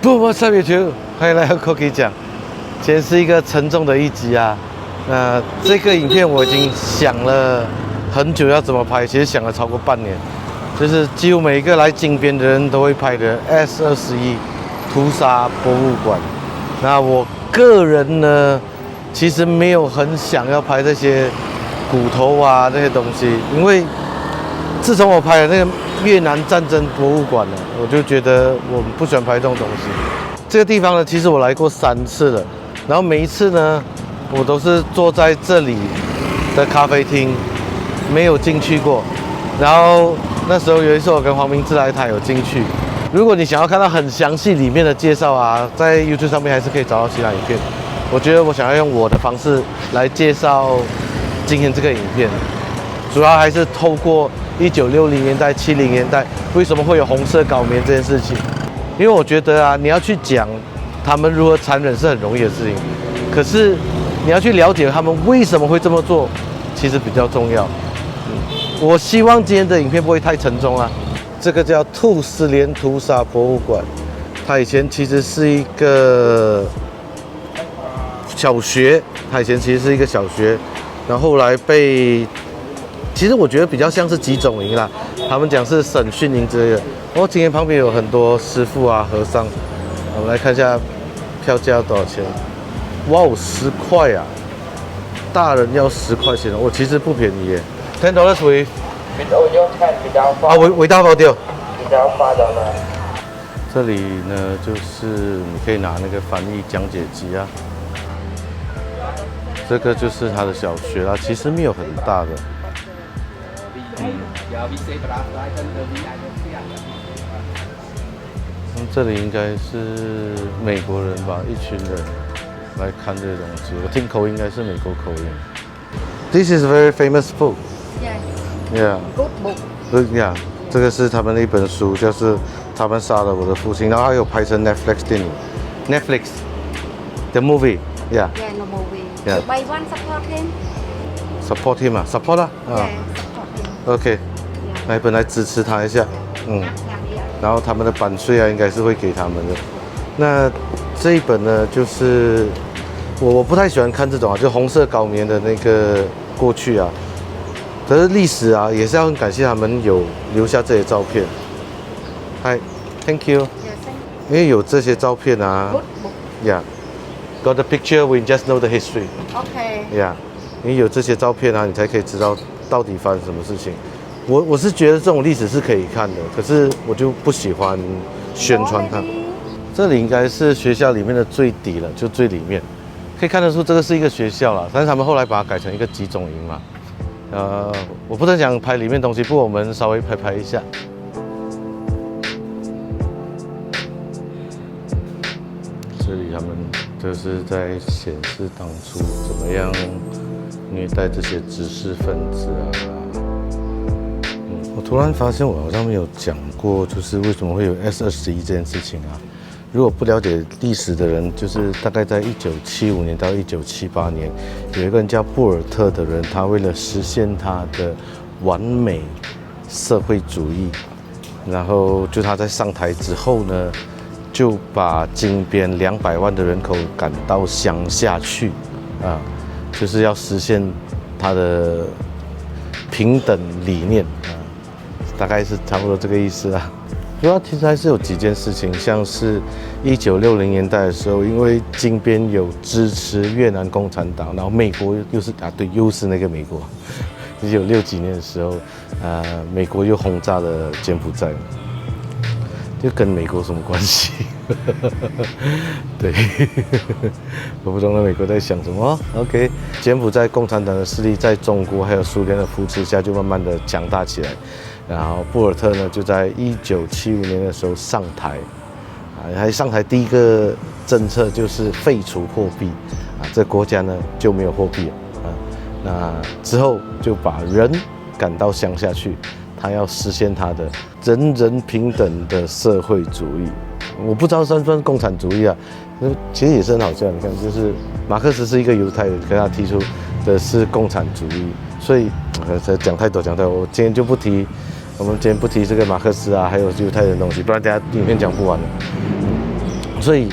不，What's up YouTube？欢迎来到 Cookie 讲。今天是一个沉重的一集啊。这个影片我已经想了很久要怎么拍，其实想了超过半年。就是几乎每一个来金边的人都会拍的 S21屠杀博物馆。那我个人呢，其实没有很想要拍这些骨头啊这些东西，因为自从我拍了那个越南战争博物馆呢，我就觉得我不喜欢拍这种东西。这个地方呢，其实我来过3次了，然后每一次呢，我都是坐在这里的咖啡厅，没有进去过。然后那时候有一次我跟黄明志来，他有进去。如果你想要看到很详细里面的介绍啊，在 YouTube 上面还是可以找到其他影片。我觉得我想要用我的方式来介绍今天这个影片，主要还是透过1960年代、70年代为什么会有红色高棉这件事情。因为我觉得啊，你要去讲他们如何残忍是很容易的事情，可是你要去了解他们为什么会这么做，其实比较重要。我希望今天的影片不会太沉重啊。这个叫兔斯连屠杀博物馆，它以前其实是一个小学，它以前其实是一个小学，然后后来被，其实我觉得比较像是集中营啦，他们讲是审讯营之类的。然后今天旁边有很多师傅啊、和尚，我们来看一下票价要多少钱。哇哦，10块啊！大人要10块钱，我其实不便宜耶。$10 with without audio。这里呢，就是你可以拿那个翻译讲解机啊。这个就是他的小学啦，其实没有很大的。这里应该是美国人吧，一群人来看这些东西。我听口音应该是美国口音。This is very famous book. Yeah. Good book. Good, yeah. 这个是他们的一本书，就是他们杀了我的父亲，然后还有拍成 Netflix 电影。Netflix, the movie. Yeah. Yeah, no movie. Yeah. Buy one, support him. Support him 啊 ，support 啦。Yeah, support him. OK. 来本来支持他一下，然后他们的版税啊，应该是会给他们的。那这一本呢，就是我不太喜欢看这种啊，就红色高棉的那个过去啊。可是历史啊，也是要很感谢他们有留下这些照片。Hi, thank you. Yeah, thank 因为有这些照片啊 you. Good book. ，Yeah, got the picture, we just know the history. Okay. Yeah, 因为有这些照片啊，你才可以知道到底发生什么事情。我是觉得这种历史是可以看的，可是我就不喜欢宣传它。这里应该是学校里面的最底了，就最里面，可以看得出这个是一个学校了，但是他们后来把它改成一个集中营嘛。我不太想拍里面东西，不过我们稍微拍一下。这里他们就是在显示当初怎么样虐待这些知识分子啊。我突然发现我好像没有讲过，就是为什么会有 S21这件事情啊。如果不了解历史的人，就是大概在1975年到1978年，有一个人叫布尔特的人，他为了实现他的完美社会主义，然后就他在上台之后呢，就把金边200万的人口赶到乡下去，就是要实现他的平等理念啊。大概是差不多这个意思啊。主要其实还是有几件事情，像是1960年代的时候，因为金边有支持越南共产党，然后美国又是又是那个美国。1960几年的时候，美国又轰炸了柬埔寨，就跟美国什么关系？对，我不懂那美国在想什么。OK， 柬埔寨共产党的势力在中国还有苏联的扶持下，就慢慢的强大起来。然后布尔特呢，就在1975年的时候上台，还上台第一个政策就是废除货币，这国家呢就没有货币了，那之后就把人赶到乡下去，他要实现他的人人平等的社会主义。我不知道算不算共产主义啊？其实也是很好笑，你看，就是马克思是一个犹太人，可他提出的是共产主义，所以讲太多，我今天就不提。我们今天不提这个马克思啊，还有犹太人的东西，不然等下影片讲不完了。所以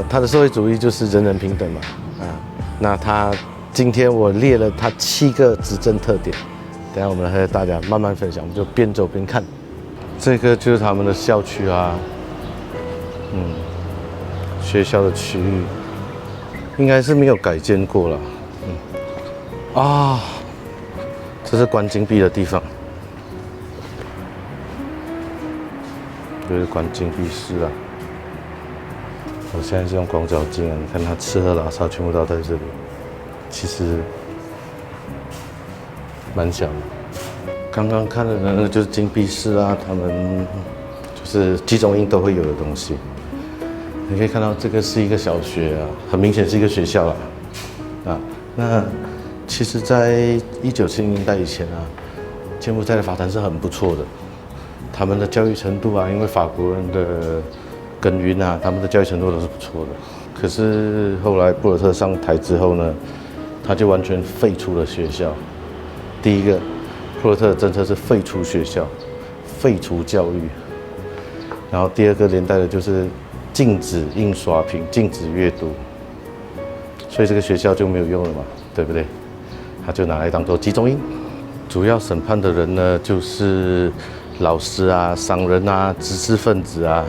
他的社会主义就是人人平等嘛，那他今天我列了他7个执政特点，等一下我们来和大家慢慢分享，我们就边走边看。这个就是他们的校区啊，学校的区域应该是没有改建过了，这是关禁闭的地方，就是关禁闭室啊。我现在是用广角镜啊，你看它吃喝拉撒全部都在这里，其实蛮小的。刚刚看的那个就是禁闭室啊，他们就是集中营都会有的东西。你可以看到这个是一个小学啊，很明显是一个学校啦。那其实，在1970年代以前啊，柬埔寨的发展是很不错的，他们的教育程度啊，因为法国人的耕耘啊，他们的教育程度都是不错的。可是后来布尔特上台之后呢，他就完全废除了学校。第一个，布尔特的政策是废除学校，废除教育。然后第二个连带的就是禁止印刷品，禁止阅读，所以这个学校就没有用了嘛，对不对？他就拿来当做集中营。主要审判的人呢，就是老师啊、商人啊、知识分子啊。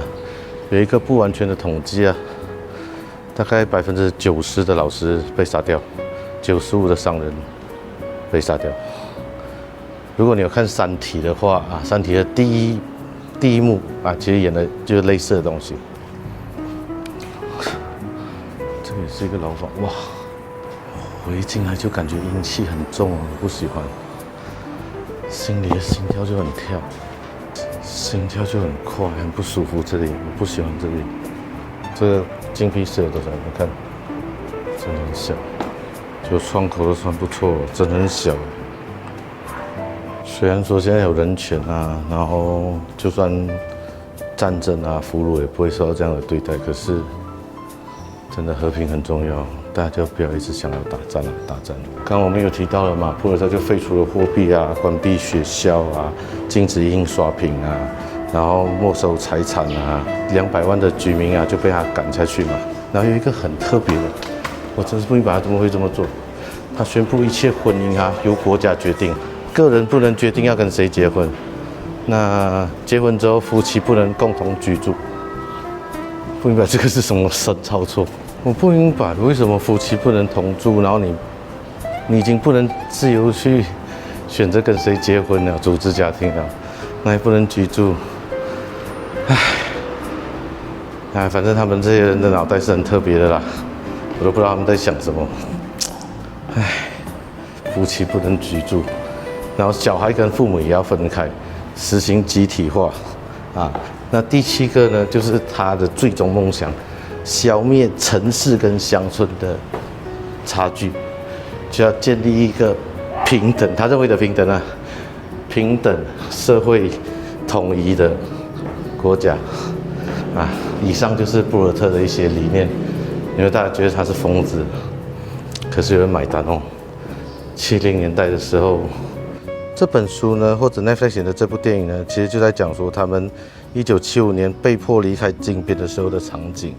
有一个不完全的统计啊，大概90%的老师被杀掉，95%的商人被杀掉。如果你有看《三体》的话啊，《三体》的第一幕啊，其实演的就是类似的东西。这也是一个牢房，哇！我一进来就感觉阴气很重啊，我不喜欢，心里的心跳就很跳。心跳就很快，很不舒服。这里我不喜欢这里。这个禁闭室有多少？你看，真的很小，就窗口都算不错，真的很小。虽然说现在有人权啊，然后就算战争啊、俘虏也不会受到这样的对待，可是真的和平很重要，大家就不要一直想要打仗。刚刚我们有提到了嘛，普尔特就废除了货币啊，关闭学校啊，禁止印刷品啊，然后没收财产啊，200万的居民啊就被他赶下去嘛。然后有一个很特别的，我真是不明白他怎么会这么做。他宣布一切婚姻啊由国家决定，个人不能决定要跟谁结婚。那结婚之后夫妻不能共同居住。不明白这个是什么神操作？我不明白为什么夫妻不能同住，然后你已经不能自由去选择跟谁结婚了，组织家庭了，那也不能居住。反正他们这些人的脑袋是很特别的啦，我都不知道他们在想什么。夫妻不能居住，然后小孩跟父母也要分开，实行集体化啊。那第7个呢，就是他的最终梦想，消灭城市跟乡村的差距，就要建立一个平等，他认为的平等啊，平等社会统一的国家啊。以上就是布尔特的一些理念，因为大家觉得他是疯子，可是有人买单哦。70年代的时候，这本书呢，或者 Netflix 演的这部电影呢，其实就在讲说他们1975年被迫离开金边的时候的场景，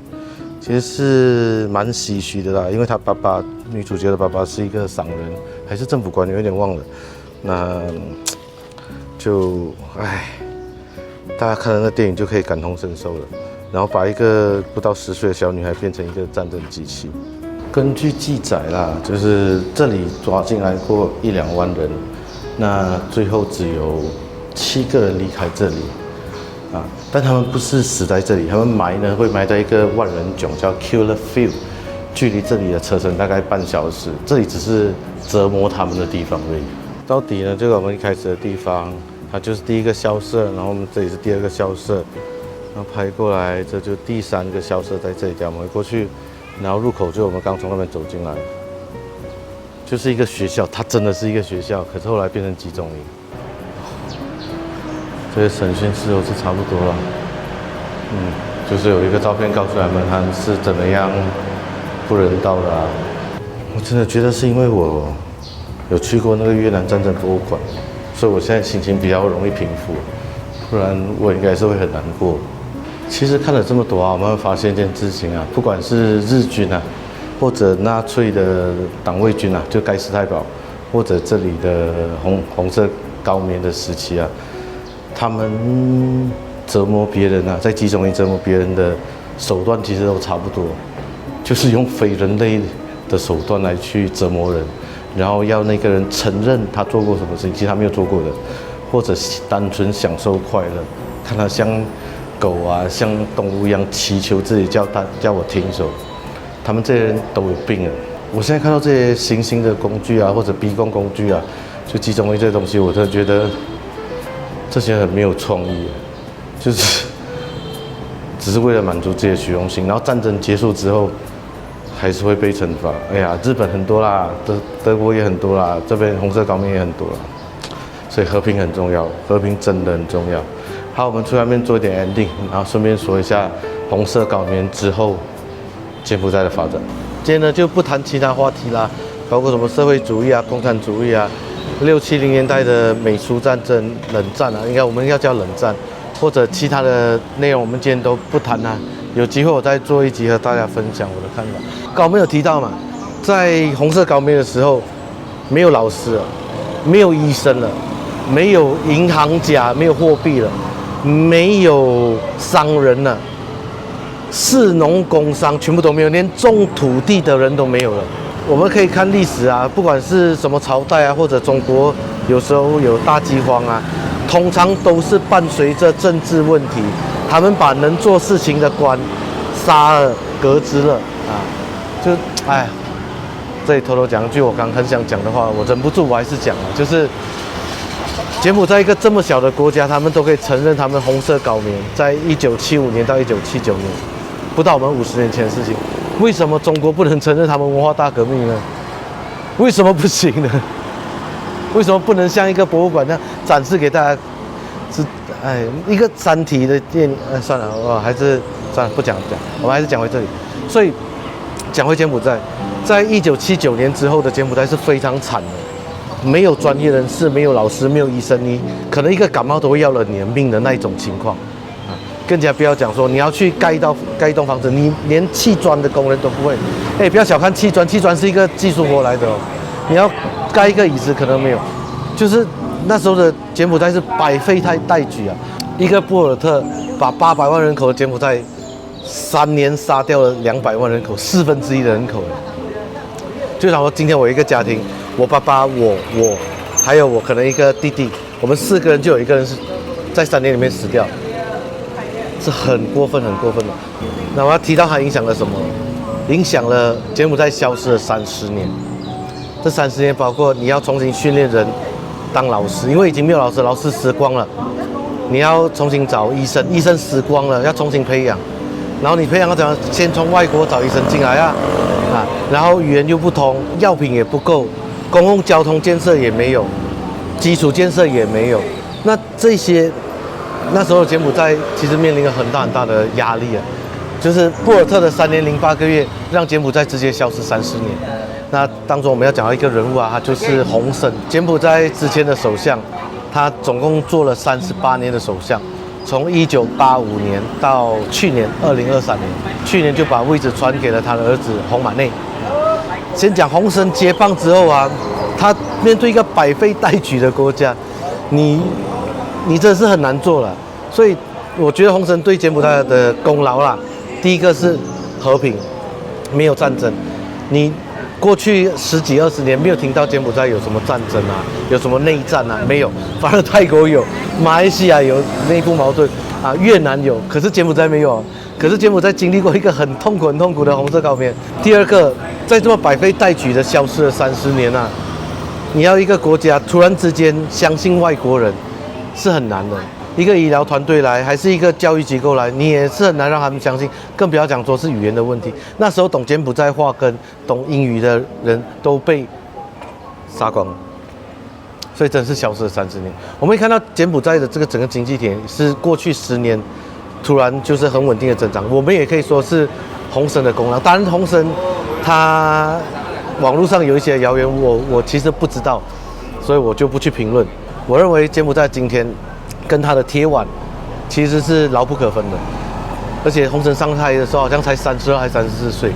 其实是蛮唏嘘的啦。因为他爸爸，女主角的爸爸是一个商人，还是政府官员，有点忘了。那就大家看了那电影就可以感同身受了。然后把一个不到10岁的小女孩变成一个战争机器。根据记载啦，就是这里抓进来过1-2万人，那最后只有7个人离开这里。但他们不是死在这里，他们会埋在一个万人囧，叫 Killer Field， 距离这里的车程大概半小时。这里只是折磨他们的地方而已。到底呢，就是我们一开始的地方，它就是第1个校舍，然后我们这里是第2个校舍，然后拍过来，这就第3个校舍在这里，我们会过去，然后入口就我们刚从那边走进来，就是一个学校，它真的是一个学校，可是后来变成集中营。这些审讯室都是差不多了，就是有一个照片告诉他们他是怎么样不人道的啊。我真的觉得是因为我有去过那个越南战争博物馆，所以我现在心情比较容易平复，不然我应该是会很难过。其实看了这么多啊，我们会发现一件事情啊，不管是日军啊，或者纳粹的党卫军啊，就盖世太保，或者这里的红色高棉的时期啊，他们折磨别人啊，在集中营折磨别人的手段其实都差不多，就是用非人类的手段来去折磨人，然后要那个人承认他做过什么事情，其实他没有做过的，或者单纯享受快乐，看他像狗啊，像动物一样祈求自己叫我停手，他们这些人都有病了。我现在看到这些新兴的工具啊，或者逼供工具啊，就集中营这些东西，我真的觉得这些人很没有创意，就是只是为了满足自己的虚荣心，然后战争结束之后还是会被惩罚。哎呀，日本很多啦，德国也很多啦，这边红色高棉也很多啦，所以和平很重要，和平真的很重要。好，我们去外面做一点 ending， 然后顺便说一下红色高棉之后柬埔寨的发展。今天呢就不谈其他话题啦，包括什么社会主义啊、共产主义啊、60、70年代的美苏战争、冷战啊，应该我们要叫冷战，或者其他的内容，我们今天都不谈啦。有机会我再做一集和大家分享我的看法。刚没有提到嘛，在红色高棉的时候，没有老师了，没有医生了，没有银行家，没有货币了，没有商人了。士农工商全部都没有，连种土地的人都没有了。我们可以看历史啊，不管是什么朝代啊，或者中国有时候有大饥荒啊，通常都是伴随着政治问题。他们把能做事情的官杀了、革职了啊，就哎，这里偷偷讲一句我刚很想讲的话，我忍不住我还是讲了，就是柬埔寨一个这么小的国家，他们都可以承认他们红色高棉在1975年到1979年。不到我们50年前的事情，为什么中国不能承认他们文化大革命呢？为什么不行呢？为什么不能像一个博物馆那样展示给大家？一个三体的电影，算了，我还是算了，不讲，我们还是讲回这里。所以讲回柬埔寨，在1979年之后的柬埔寨是非常惨的，没有专业人士，没有老师，没有医生，你可能一个感冒都会要了你的命的那一种情况。更加不要讲说你要去盖一栋房子，你连砌砖的工人都不会。不要小看砌砖，砌砖是一个技术活来的哦。你要盖一个椅子可能没有，就是那时候的柬埔寨是百废待举啊。一个博尔特把800万人口的柬埔寨3年杀掉了200万人口，1/4的人口。就想说今天我一个家庭，我爸爸、我还有我可能一个弟弟，我们4个人就有1个人是在3年里面死掉。是很过分的。那我要提到它影响了什么？影响了柬埔寨消失了30年。这30年包括你要重新训练人当老师，因为已经没有老师，老师死光了。你要重新找医生，医生死光了，要重新培养。然后你培养要怎样？先从外国找医生进来啊，然后语言又不通，药品也不够，公共交通建设也没有，基础建设也没有。那这些。那时候柬埔寨其实面临了很大的压力啊，就是博尔特的3年08个月，让柬埔寨直接消失30年。那当中我们要讲到一个人物啊，他就是洪森，柬埔寨之前的首相，他总共做了38年的首相，从1985年到去年2023年，去年就把位置传给了他的儿子洪马内。先讲洪森接棒之后啊，他面对一个百废待举的国家，你真的是很难做了，所以我觉得洪森对柬埔寨的功劳啦，第一个是和平，没有战争。你过去10几20年没有听到柬埔寨有什么战争啊，有什么内战啊，没有。反而泰国有，马来西亚有内部矛盾啊，越南有，可是柬埔寨没有。可是柬埔寨经历过一个很痛苦的红色高棉。第二个，在这么百废待举的消失了30年啊，你要一个国家突然之间相信外国人。是很难的，一个医疗团队来，还是一个教育机构来，你也是很难让他们相信，更不要讲说是语言的问题。那时候懂柬埔寨话跟懂英语的人都被杀光了，所以真是消失了30年。我们可以看到柬埔寨的这个整个经济体是过去10年突然就是很稳定的增长，我们也可以说是洪森的功劳。当然，洪森他网络上有一些谣言，我其实不知道，所以我就不去评论。我认为柬埔寨今天跟它的铁腕其实是牢不可分的。而且洪神上台的时候好像才32还34岁，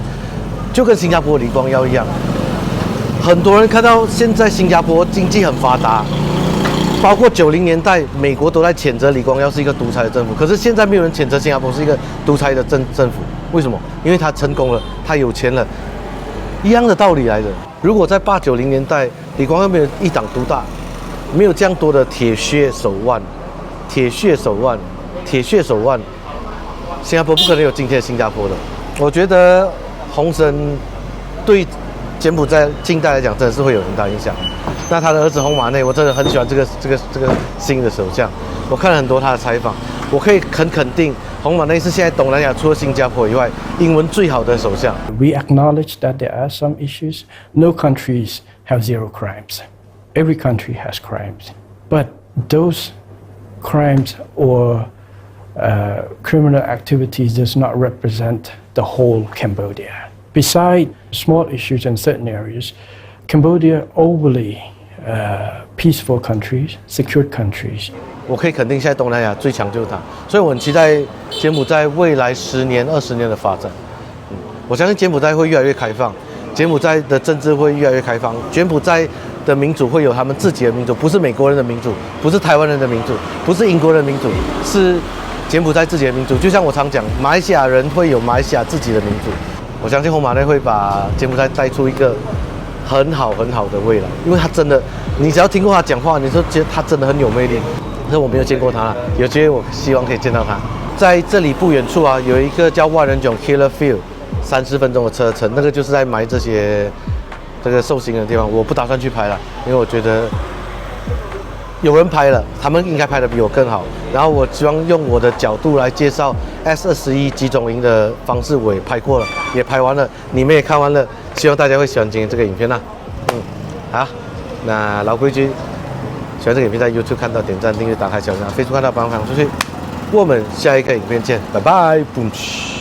就跟新加坡李光耀一样。很多人看到现在新加坡经济很发达，包括90年代美国都在谴责李光耀是一个独裁的政府，可是现在没有人谴责新加坡是一个独裁的政府，为什么？因为他成功了，他有钱了，一样的道理来的。如果在80、90年代李光耀没有一党独大，没有这样多的铁血手腕，新加坡不可能有今天的新加坡的。我觉得洪森对柬埔寨近代来讲，真的是会有很大影响。那他的儿子洪马内，我真的很喜欢这个新的首相。我看了很多他的采访，我可以很肯定，洪马内是现在东南亚除了新加坡以外，英文最好的首相。We acknowledge that there are some issues. No countries have zero crimes. Every country has crimes, but those crimes or criminal activities does not represent the whole Cambodia. Besides small issues in certain areas, Cambodia overly peaceful countries, secured countries. 我可以肯定，现在东南亚最强就是它，所以我很期待柬埔寨未来10年、20年的发展。我相信柬埔寨会越来越开放，柬埔寨的政治会越来越开放，柬埔寨的民主会有他们自己的民主，不是美国人的民主，不是台湾人的民主，不是英国人的民主，是柬埔寨自己的民主。就像我常讲，马来西亚人会有马来西亚自己的民主。我相信洪马内会把柬埔寨带出一个很好的未来，因为他真的，你只要听过他讲话，你就觉得他真的很有魅力。可是我没有见过他，有机会我希望可以见到他。在这里不远处啊，有一个叫万人囧 Killer Field，30分钟的车程，那个就是在埋这个受刑人的地方。我不打算去拍了，因为我觉得有人拍了，他们应该拍得比我更好。然后我希望用我的角度来介绍 S21集中营的方式，我也拍过了，也拍完了，你们也看完了，希望大家会喜欢今天这个影片啦。好，那老规矩，喜欢这个影片在 YouTube 看到点赞、订阅、打开小铃铛，Facebook 看到帮我分享出去。我们下一个影片见，拜拜，Boom。